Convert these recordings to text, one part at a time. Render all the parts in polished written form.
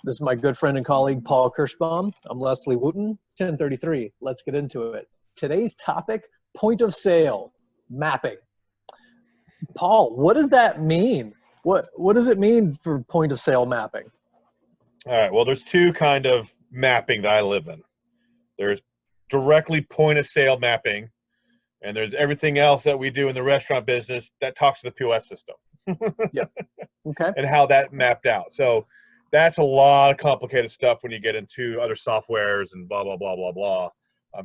This is my good friend and colleague, Paul Kirschbaum. I'm Leslie Wooten. It's 10:33. Let's get into it. Today's topic, point of sale, mapping. Paul, what does that mean? What does it mean for point of sale mapping? All right. Well, there's two kind of mapping that I live in. There's directly point of sale mapping, and there's everything else that we do in the restaurant business that talks to the POS system. Yeah. Okay. And how that mapped out. So that's a lot of complicated stuff when you get into other softwares and blah, blah, blah, blah, blah,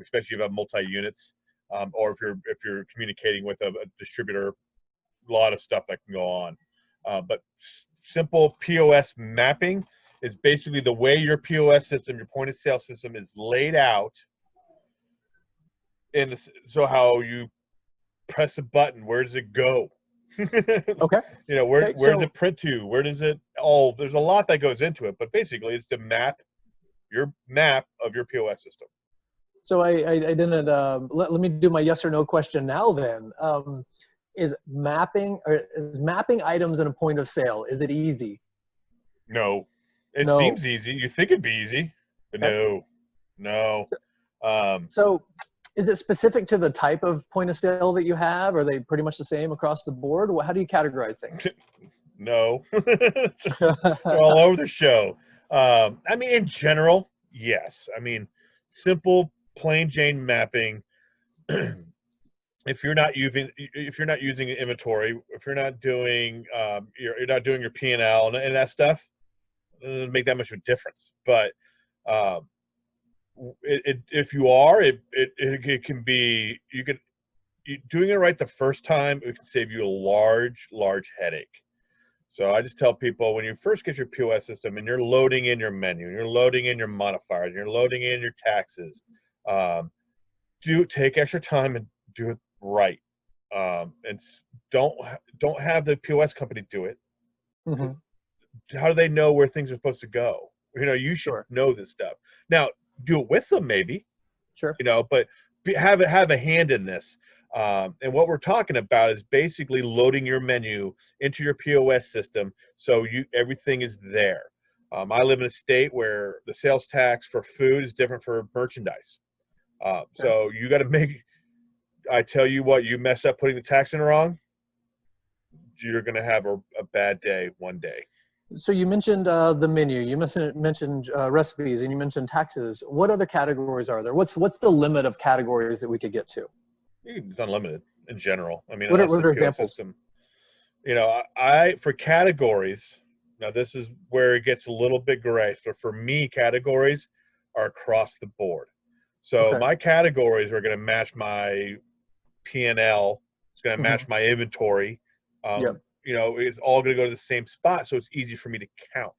especially if you have multi-units, or if you're communicating with a distributor, a lot of stuff that can go on. But simple POS mapping is basically the way your POS system, your point of sale system is laid out. So how you press a button, where does it go? Okay. You know, where does it print to? Where does it all? There's a lot that goes into it, but basically it's to map your map of your POS system. So I didn't, let me do my yes or no question now then. Is mapping items in a point of sale, is it easy? No. It No. seems easy. You think it'd be easy, but Okay. no. So is it specific to the type of point of sale that you have? Are they pretty much the same across the board? How do you categorize things? No. They're all over the show. I mean, in general, yes. I mean, simple, plain Jane mapping. If you're not using inventory, if you're not doing you're not doing your P&L and that stuff, it doesn't make that much of a difference. But if you are, it can be, doing it right the first time, it can save you a large headache. So I just tell people, when you first get your POS system and you're loading in your menu, and you're loading in your modifiers, you're loading in your taxes, take extra time and do it right. And don't have the POS company do it. Mm-hmm. How do they know where things are supposed to go? You know, you should know this stuff. Now, do it with them, maybe. Sure. You know, but have a hand in this. And what we're talking about is basically loading your menu into your POS system so everything is there. I live in a state where the sales tax for food is different for merchandise. So you got to I tell you what, you mess up putting the tax in wrong, you're going to have a bad day one day. So you mentioned the menu, you mentioned recipes, and you mentioned taxes. What other categories are there? What's the limit of categories that we could get to? It's unlimited in general. I mean, what are examples? System, you know, for categories, now this is where it gets a little bit gray. So for me, categories are across the board. So my categories are going to match my P&L. It's going to match my inventory. You know, it's all going to go to the same spot, so it's easy for me to count.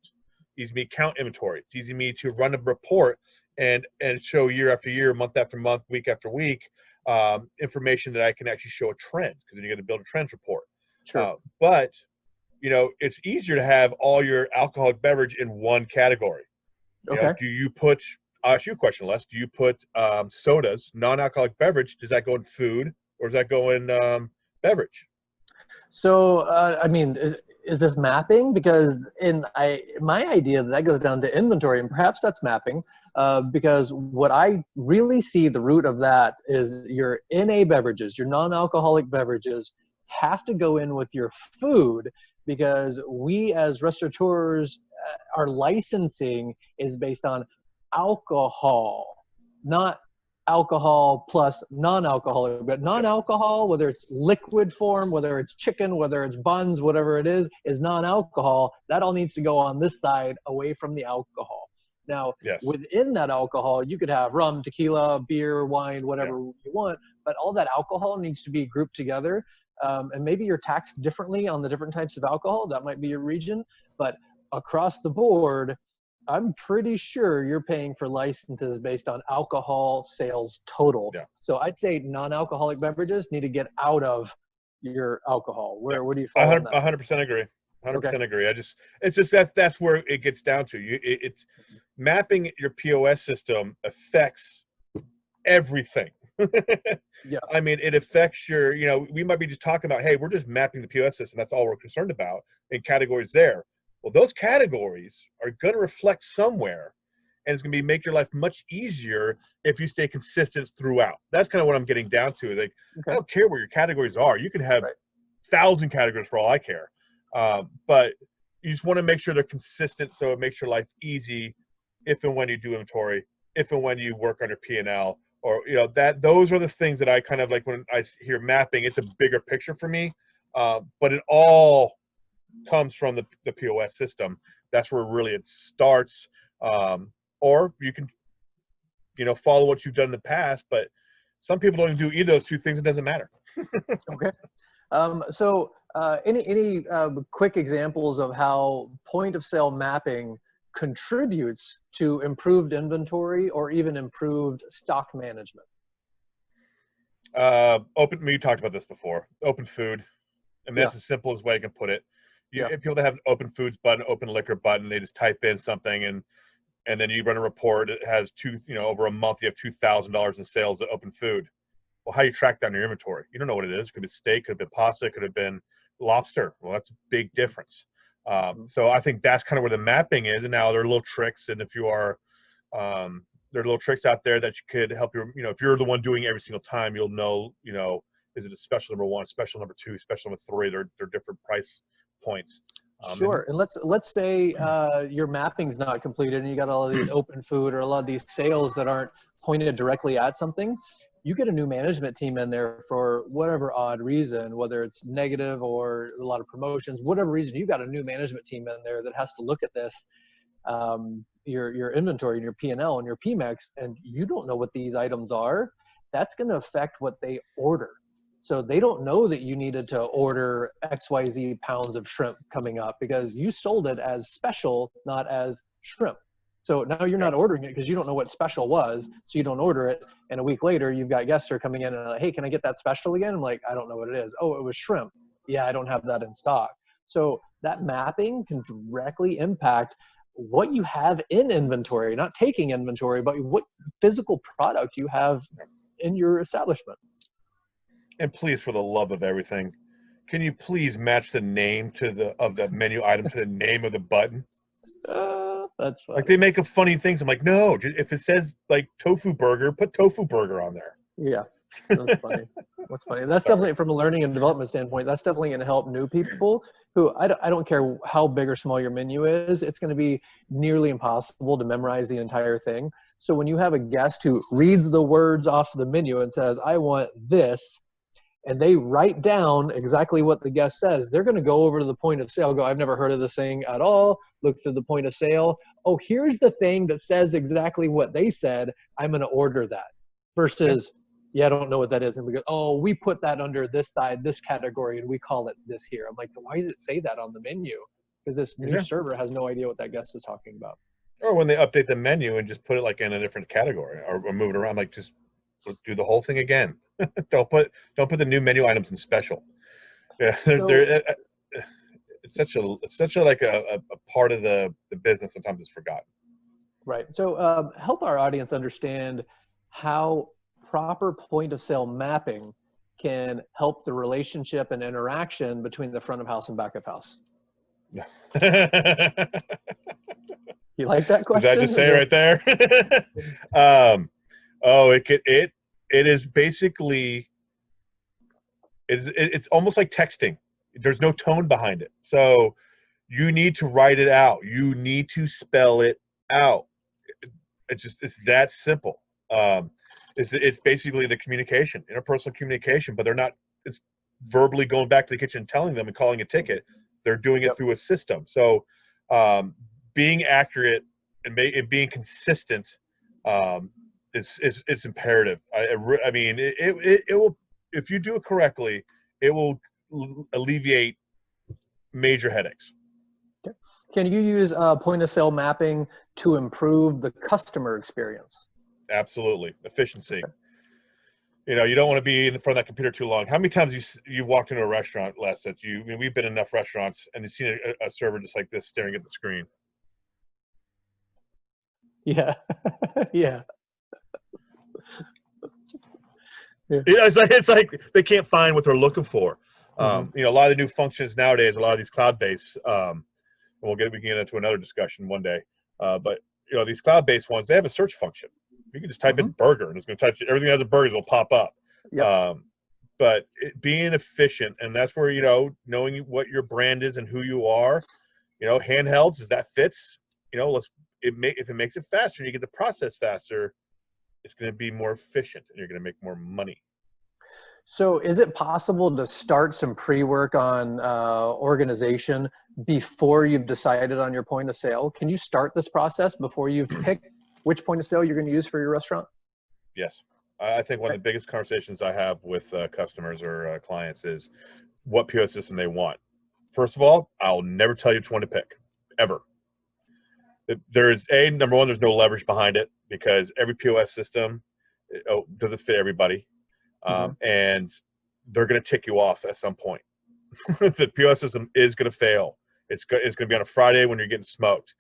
Easy for me to count inventory. It's easy for me to run a report and show year after year, month after month, week after week, information that I can actually show a trend, because then you're going to build a trends report. Sure. But, you know, it's easier to have all your alcoholic beverage in one category. You know, I'll ask you a question, Les. Do you put sodas, non-alcoholic beverage, does that go in food, or does that go in beverage? So, I mean, is this mapping? Because my idea that goes down to inventory, and perhaps that's mapping, because what I really see the root of that is your NA beverages, your non-alcoholic beverages, have to go in with your food, because we as restaurateurs, our licensing is based on alcohol, not alcohol plus non-alcoholic, but non-alcohol, whether it's liquid form, whether it's chicken, whether it's buns, whatever it is non-alcohol. That all needs to go on this side away from the alcohol. Now, within that alcohol, you could have rum, tequila, beer, wine, whatever you want, but all that alcohol needs to be grouped together. And maybe you're taxed differently on the different types of alcohol. That might be your region, but across the board, I'm pretty sure you're paying for licenses based on alcohol sales total. Yeah. So I'd say non-alcoholic beverages need to get out of your alcohol. Where do you fall on that? 100% agree. 100% agree. It's just that's where it gets down to. It's mapping your POS system affects everything. Yeah. I mean, it affects your, you know, we might be just talking about, hey, we're just mapping the POS system. That's all we're concerned about in categories there. Well, those categories are going to reflect somewhere, and it's going to make your life much easier if you stay consistent throughout. That's kind of what I'm getting down to. Like, I don't care where your categories are. You can have 1,000 categories for all I care. But you just want to make sure they're consistent so it makes your life easy if and when you do inventory, if and when you work under P&L, or, you know, that those are the things that I kind of like when I hear mapping. It's a bigger picture for me, but it all comes from the POS system. That's where really it starts. Or you can, you know, follow what you've done in the past, but some people don't even do either of those two things. It doesn't matter. Okay. So any quick examples of how point of sale mapping contributes to improved inventory or even improved stock management? We talked about this before. Open food. I mean, that's the simplest way I can put it. People that have an open foods button, open liquor button, they just type in something and then you run a report. It has over a month, you have $2,000 in sales at open food. Well, how do you track that in your inventory? You don't know what it is. It could be steak, could have been pasta, it could have been lobster. Well, that's a big difference. So I think that's kind of where the mapping is. And now there are little tricks. And if you are, there are little tricks out there that you could help you, if you're the one doing it every single time, you'll know, is it a special number 1, special number 2, special number 3? They're different price points. Sure. And let's say your mapping's not completed and you got all of these open food or a lot of these sales that aren't pointed directly at something. You get a new management team in there for whatever odd reason, whether it's negative or a lot of promotions, whatever reason, you got a new management team in there that has to look at this, your inventory and your P&L and your PMEX, and you don't know what these items are. That's going to affect what they order. So they don't know that you needed to order XYZ pounds of shrimp coming up because you sold it as special, not as shrimp. So now you're not ordering it because you don't know what special was, so you don't order it. And a week later, you've got guests who are coming in and like, hey, can I get that special again? I'm like, I don't know what it is. Oh, it was shrimp. Yeah, I don't have that in stock. So that mapping can directly impact what you have in inventory, not taking inventory, but what physical product you have in your establishment. And please, for the love of everything, can you please match the name of the menu item to the name of the button? That's funny. Like, they make up funny things. I'm like, no, if it says like tofu burger, put tofu burger on there. Yeah, that's funny. That's funny. That's definitely, from a learning and development standpoint, that's definitely going to help new people who, I don't care how big or small your menu is, it's going to be nearly impossible to memorize the entire thing. So when you have a guest who reads the words off the menu and says, I want this, and they write down exactly what the guest says, they're going to go over to the point of sale, go, I've never heard of this thing at all, look through the point of sale. Oh, here's the thing that says exactly what they said. I'm going to order that. Versus, yeah, I don't know what that is. And we go, oh, we put that under this side, this category, and we call it this here. I'm like, why does it say that on the menu? Because this new server has no idea what that guest is talking about. Or when they update the menu and just put it like in a different category or move it around, like just do the whole thing again. Don't put the new menu items in special. Yeah, it's such a like a part of the business. Sometimes it's forgotten. Right. So help our audience understand how proper point of sale mapping can help the relationship and interaction between the front of house and back of house. You like that question? Does that just say right there? It is basically, it's almost like texting. There's no tone behind it. So you need to write it out. You need to spell it out. It's that simple. It's basically the communication, interpersonal communication, but it's verbally going back to the kitchen, telling them and calling a ticket. They're doing it through a system. So being accurate and being consistent it's imperative. I mean, it will, if you do it correctly, it will alleviate major headaches. Can you use point of sale mapping to improve the customer experience? Absolutely. Efficiency. You don't want to be in front of that computer too long. How many times you've walked into a restaurant, Les, that we've been in enough restaurants and you've seen a server just like this staring at the screen? Yeah. Yeah. It's like they can't find what they're looking for. A lot of the new functions nowadays, a lot of these cloud-based, and we can get into another discussion one day. But you know, these cloud-based ones, they have a search function. You can just type in burger, and it's going to type everything that has a burger will pop up. Yep. But being efficient, and that's where, you know, knowing what your brand is and who you are, you know, handhelds, if that fits, you know, if it makes it faster and you get the process faster, it's going to be more efficient and you're going to make more money. So is it possible to start some pre-work on organization before you've decided on your point of sale? Can you start this process before you've picked which point of sale you're going to use for your restaurant? Yes. I think one of the biggest conversations I have with customers or clients is what POS system they want. First of all, I'll never tell you which one to pick, ever. There's number one, there's no leverage behind it because every POS system doesn't fit everybody. And they're going to tick you off at some point. The POS system is going to fail. It's going to be on a Friday when you're getting smoked.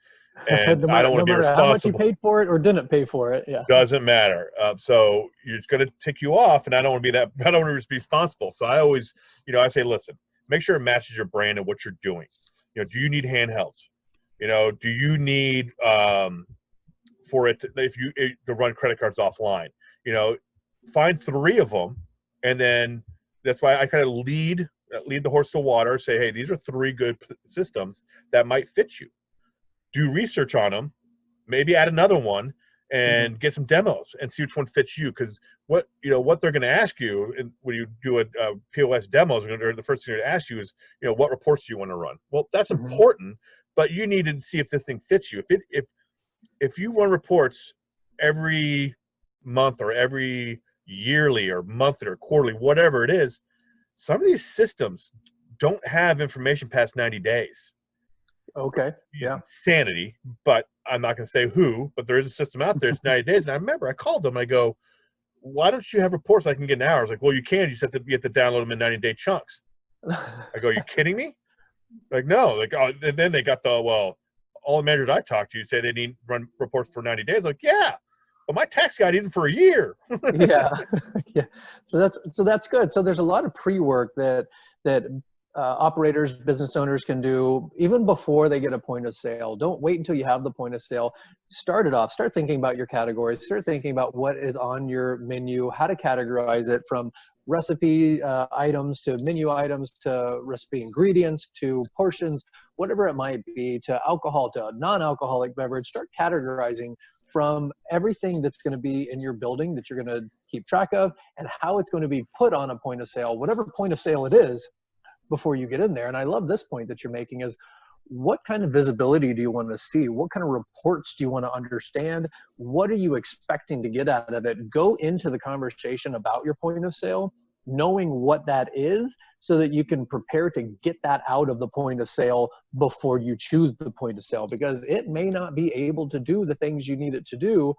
And I don't want to be responsible. How much you paid for it or didn't pay for it. Yeah. Doesn't matter. So it's going to tick you off, and I don't want to be that. I don't want to be responsible. So I always, you know, I say, listen, make sure it matches your brand and what you're doing. You know, do you need handhelds? You know, do you need for it to run credit cards offline? You know, find 3 of them, and then that's why I kind of lead the horse to water. Say, hey, these are 3 good systems that might fit you. Do research on them, maybe add another one, and get some demos and see which one fits you. Because what they're going to ask you when you do a POS demos, or the first thing they're going to ask you is, you know, what reports do you want to run? Well, that's important, but you need to see if this thing fits you. If you run reports every month or every yearly or monthly or quarterly, whatever it is, some of these systems don't have information past 90 days. Okay. Yeah. Sanity, but I'm not going to say who, but there is a system out there. It's 90 days. And I remember I called them. I go, why don't you have reports I can get in hours? Like, well, you can. You just have to download them in 90-day chunks. I go, are you kidding me? Like, no. Like, oh, and then they got all the managers I talked to say they need run reports for 90 days. Like, yeah, but my tax guy needs them for a year. Yeah. Yeah. So that's good. So there's a lot of pre-work that operators, business owners can do even before they get a point of sale. Don't wait until you have the point of sale. Start it off. Start thinking about your categories. Start thinking about what is on your menu, how to categorize it, from recipe items to menu items to recipe ingredients to portions, whatever it might be, to alcohol to non-alcoholic beverage. Start categorizing from everything that's going to be in your building that you're going to keep track of, and how it's going to be put on a point of sale, whatever point of sale it is, before you get in there. And I love this point that you're making is, what kind of visibility do you want to see? What kind of reports do you want to understand? What are you expecting to get out of it? Go into the conversation about your point of sale, knowing what that is, so that you can prepare to get that out of the point of sale before you choose the point of sale, because it may not be able to do the things you need it to do.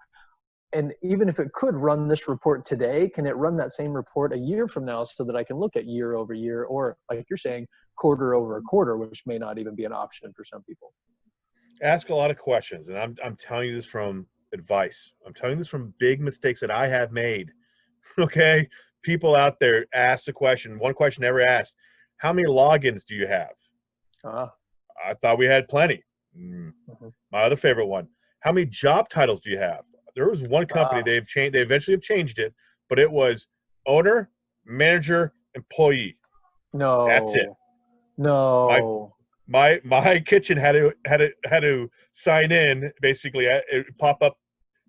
And even if it could run this report today, can it run that same report a year from now, so that I can look at year over year, or like you're saying, quarter over quarter, which may not even be an option for some people? Ask a lot of questions. And I'm telling you this from advice. I'm telling you this from big mistakes that I have made. Okay. People out there ask the question. One question never asked: how many logins do you have? I thought we had plenty. My other favorite one: how many job titles do you have? There was one company, they eventually have changed it, but it was owner, manager, employee. No. That's it. No. My kitchen had to sign in, basically. It pop up.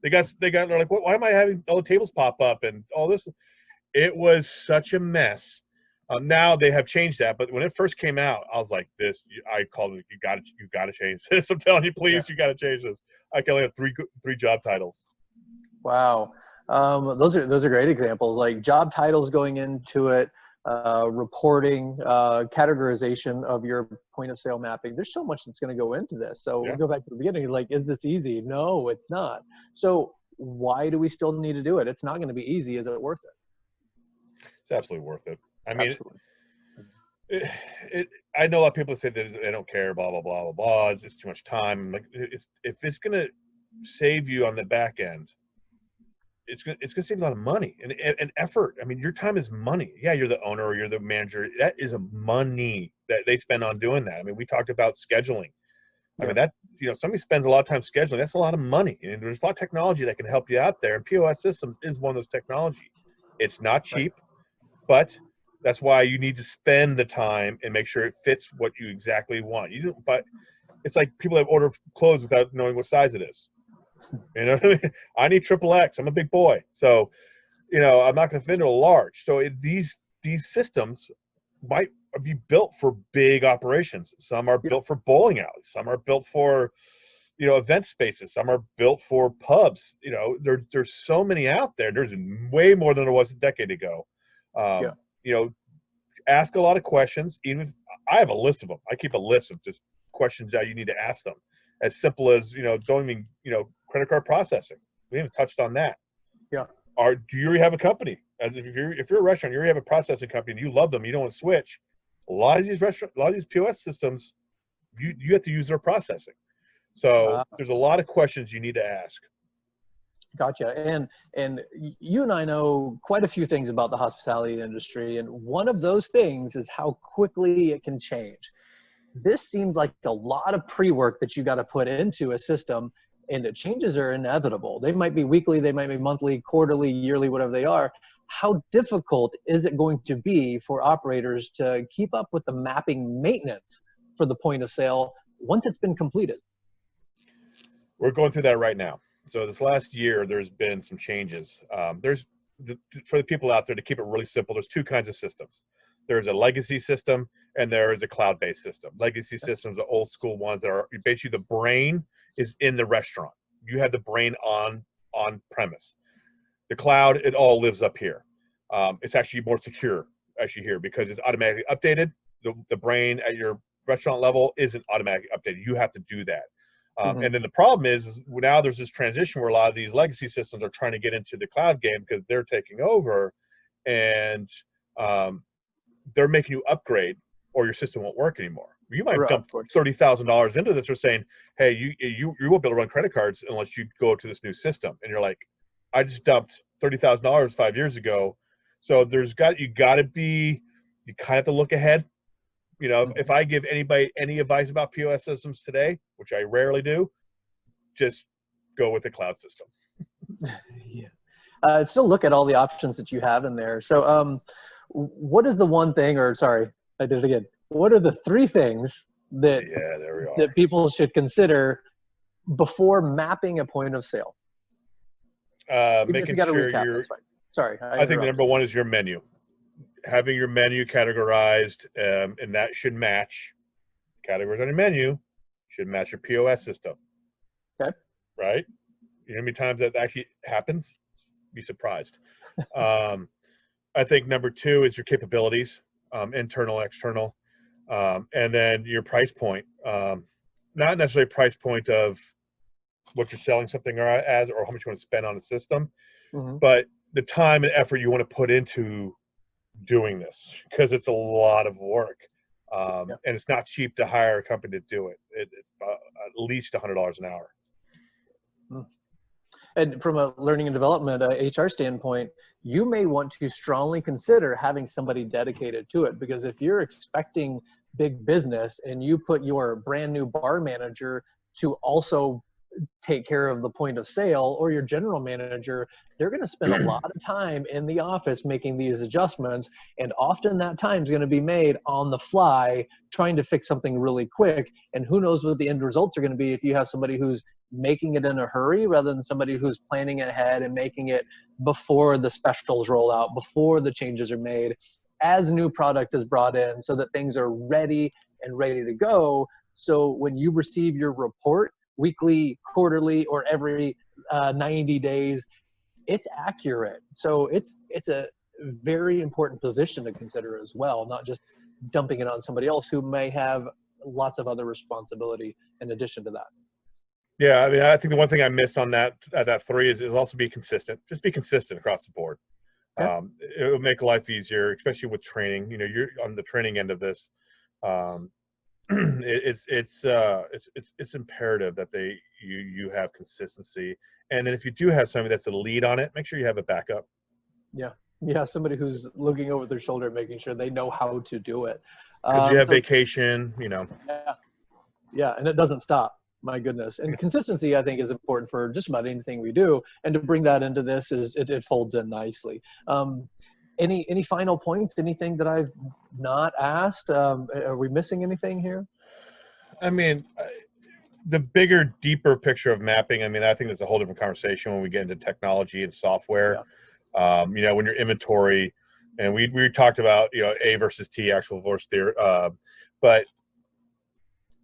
They're like, why am I having all the tables pop up and all this? It was such a mess. Now they have changed that, but when it first came out, I was like, I called it, you got to change this. I'm telling you, please, you got to change this. I can only have three job titles. Wow. Those are great examples, like job titles going into it, reporting, categorization of your point of sale mapping. There's so much that's going to go into this. So we'll go back to the beginning. Like, is this easy? No, it's not. So why do we still need to do it? It's not going to be easy. Is it worth it? It's absolutely worth it. I mean, I know a lot of people say that they don't care, blah, blah, blah, blah, blah. It's just too much time. Like, if it's going to save you on the back end, it's going to save you a lot of money and effort. I mean, your time is money. Yeah, you're the owner or you're the manager. That is money that they spend on doing that. I mean, we talked about scheduling. I mean, Yeah. that, somebody spends a lot of time scheduling. That's a lot of money. And there's a lot of technology that can help you out there. And POS systems is one of those technology. It's not Right. cheap, but that's why you need to spend the time and make sure it fits what you exactly want. But it's like people that order clothes without knowing what size it is. You know what I mean? I need triple X. I'm a big boy. So, I'm not going to fit into a large. So these systems might be built for big operations. Some are Yeah. built for bowling alleys. Some are built for, event spaces. Some are built for pubs. There's so many out there. There's way more than there was a decade ago. Yeah. You know, ask a lot of questions. Even if I have a list of them, I keep a list of just questions that you need to ask them. As simple as, don't even, credit card processing. We haven't touched on that. Yeah. Do you already have a company? As if you're a restaurant, you already have a processing company, and you love them, you don't want to switch. A lot of these POS systems, you have to use their processing. So there's a lot of questions you need to ask. Gotcha. And you and I know quite a few things about the hospitality industry, and one of those things is how quickly it can change. This seems like a lot of pre-work that you got to put into a system, and the changes are inevitable. They might be weekly, they might be monthly, quarterly, yearly, whatever they are. How difficult is it going to be for operators to keep up with the mapping maintenance for the point of sale once it's been completed? We're going through that right now. So this last year, there's been some changes. For the people out there, to keep it really simple, there's two kinds of systems. There's a legacy system and there is a cloud-based system. Legacy systems are old school ones that are basically the brain is in the restaurant. You have the brain on premise. The cloud, it all lives up here. It's actually more secure here because it's automatically updated. The brain at your restaurant level isn't automatically updated. You have to do that. And then the problem is now there's this transition where a lot of these legacy systems are trying to get into the cloud game because they're taking over, and they're making you upgrade or your system won't work anymore. You might have dumped $30,000 into this or saying, hey, you won't be able to run credit cards unless you go to this new system. And you're like, I just dumped $30,000 5 years ago. So you kind of have to look ahead. If I give anybody any advice about POS systems today, which I rarely do, just go with the cloud system. Yeah. Still look at all the options that you have in there. So what is the one thing, or sorry, I did it again. What are the three things that people should consider before mapping a point of sale? Making sure that's fine. Sorry. I think the number one is your menu. Having your menu categorized, and that should match categories on your menu, should match your POS system. Okay. Right? You know how many times that actually happens? Be surprised. I think number two is your capabilities, internal, external, and then your price point. Not necessarily price point of what you're selling something as or how much you want to spend on a system, but the time and effort you want to put into doing this, because it's a lot of work, and it's not cheap to hire a company to do it. It's at least $100 an hour. And from a learning and development HR standpoint, you may want to strongly consider having somebody dedicated to it, because if you're expecting big business and you put your brand new bar manager to also take care of the point of sale, or your general manager, they're going to spend a lot of time in the office making these adjustments. And often that time is going to be made on the fly, trying to fix something really quick. And who knows what the end results are going to be if you have somebody who's making it in a hurry rather than somebody who's planning ahead and making it before the specials roll out, before the changes are made, as new product is brought in, so that things are ready to go. So when you receive your report, weekly, quarterly, or every 90 days, it's accurate. So it's a very important position to consider as well, not just dumping it on somebody else who may have lots of other responsibility in addition to that. Yeah, I mean, I think the one thing I missed on that three is also be consistent. Just be consistent across the board. Okay. It will make life easier, especially with training. You're on the training end of this. It's imperative that you have consistency, and then if you do have somebody that's a lead on it, make sure you have a backup. Yeah, somebody who's looking over their shoulder, making sure they know how to do it. Because you have vacation, Yeah. Yeah, and it doesn't stop. My goodness. And consistency, I think, is important for just about anything we do. And to bring that into this it folds in nicely. Any final points? Anything that I've not asked? Are we missing anything here? I mean, the bigger, deeper picture of mapping, I mean, I think that's a whole different conversation when we get into technology and software. Yeah. You know, when your inventory, and we talked about, you know, A versus T, actual versus theory, but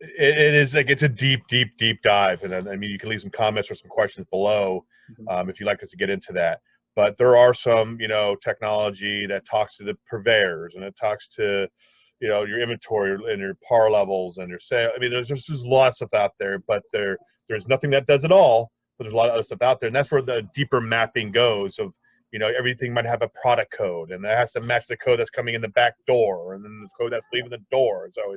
it is like, it's a deep, deep, deep dive. And then, I mean, you can leave some comments or some questions below if you'd like us to get into that. But there are some, you know, technology that talks to the purveyors, and it talks to, you know, your inventory and your par levels and your sale. I mean, there's just a lot of stuff out there, but there's nothing that does it all. But there's a lot of other stuff out there, and that's where the deeper mapping goes. Of, you know, everything might have a product code, and it has to match the code that's coming in the back door, and then the code that's leaving the door. So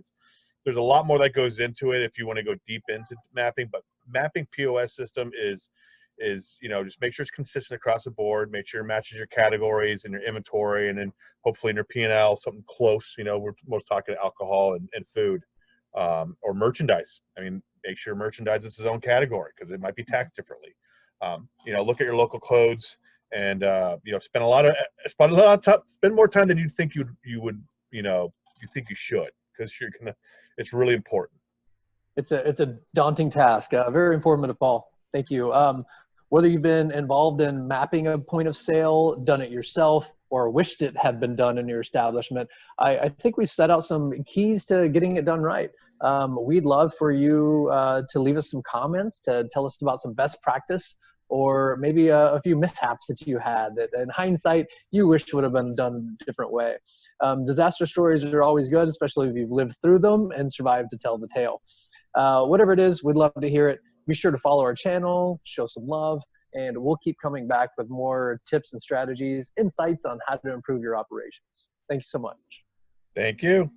there's a lot more that goes into it if you want to go deep into mapping. But mapping POS system is, you know, just make sure it's consistent across the board, make sure it matches your categories and your inventory, and then hopefully in your P&L something close. You know, we're most talking alcohol and food, or merchandise. I mean, make sure merchandise is its own category, because it might be taxed differently. You know, look at your local codes, and you know, spend more time than you think you would, you know, you think you should, because it's really important. It's a daunting task. Very informative, Paul. Thank you. Whether you've been involved in mapping a point of sale, done it yourself, or wished it had been done in your establishment, I think we've set out some keys to getting it done right. We'd love for you to leave us some comments, to tell us about some best practice, or maybe a few mishaps that you had that in hindsight you wish would have been done a different way. Disaster stories are always good, especially if you've lived through them and survived to tell the tale. Whatever it is, we'd love to hear it. Be sure to follow our channel, show some love, and we'll keep coming back with more tips and strategies, insights on how to improve your operations. Thank you so much. Thank you.